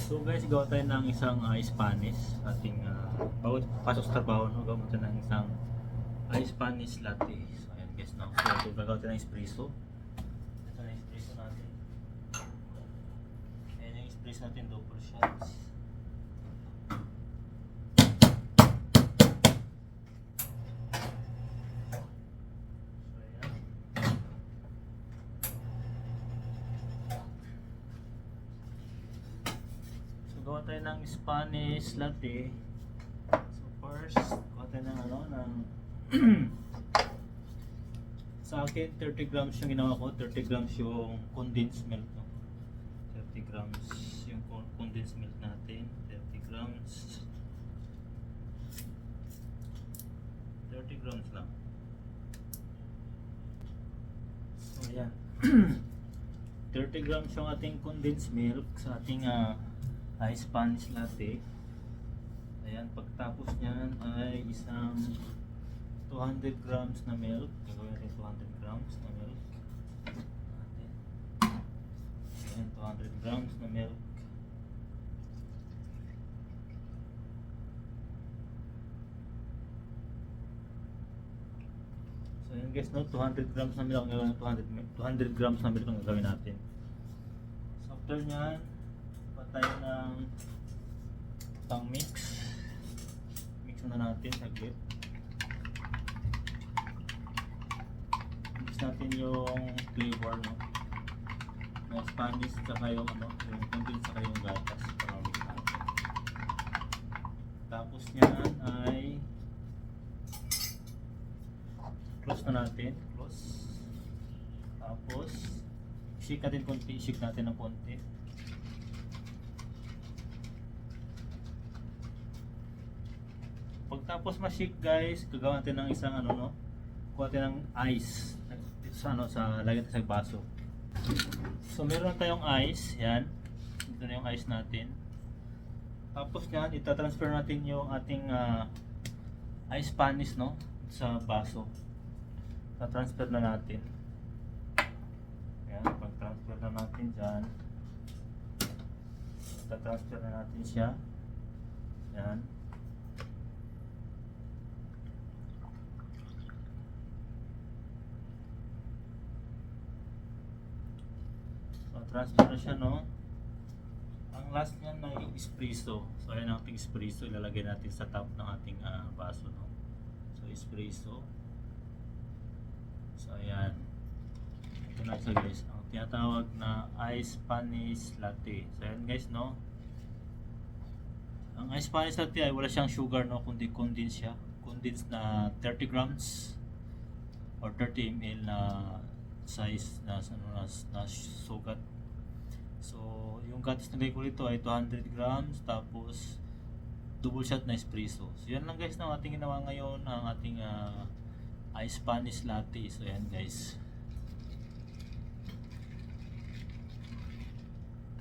So guys, gawa tayo ng isang Spanish ating bago pasok sa trabaho, no, gawa tayo ng isang Spanish latte. So ayan guys, no. So gagawa tayo ng espresso. Ito na yung espresso natin. Ayan yung espresso natin, double shots. Gawa tayo ng Spanish latte. So first, gawa tayo ng ng sa akin 30 grams yung ginawa ko, 30 grams yung condensed milk, no? 30 grams yung condensed milk natin, 30 grams 30 grams lang. So ayan 30 grams yung ating condensed milk sa ating Spanish latte. Ayan, pagtapos niyan ay isang 200 grams na milk. Gagawin natin 200 grams na milk. Ayan, 200 grams na milk. So ayan guys, no, 200 grams na milk ang gagawin, 200 grams na milk ang gagawin natin. So after niyan, tayo ng pang mix muna natin saglit. Mix natin yung flavor, no, na Spanish saka yung yung condensed saka yung gatas para mix natin. Tapos nyan ay close na natin, close. Tapos shake natin konti, shake natin ng konti. Pagtapos ma-shake guys, gagawin natin ng isang kuha natin ng ice dito sa sa lagyan natin sa baso. So meron na tayong ice, yan. Ito na yung ice natin. Tapos yan, itatransfer natin yung ating ice Spanish, no, sa baso. Itatransfer na natin. Yan, pag-transfer na natin dyan. Itatransfer na natin siya. Yan. Transfer na siya, no. Ang last niyan ay espresso. So ayan ang ating espresso, ilalagay natin sa top ng ating baso, no. So espresso. So ayan. Ito na siya guys, ang tinatawag na ice Spanish latte. So ayan guys, no. Ang ice Spanish latte ay wala siyang sugar, no, kundi condensed siya. Condensed na 30 grams or 30 ml na size na sugat. So, yung gatas na ko nito ay 200 grams, tapos double shot na espresso. So, yan lang guys na ating ginawa ngayon, ang ating ice Spanish latte. So, yan guys.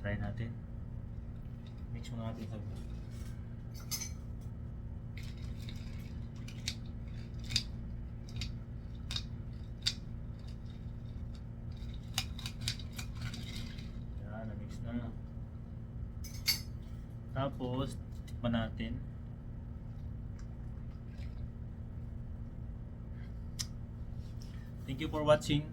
Try natin. Mix muna natin sa tapos tikman natin. Thank you for watching.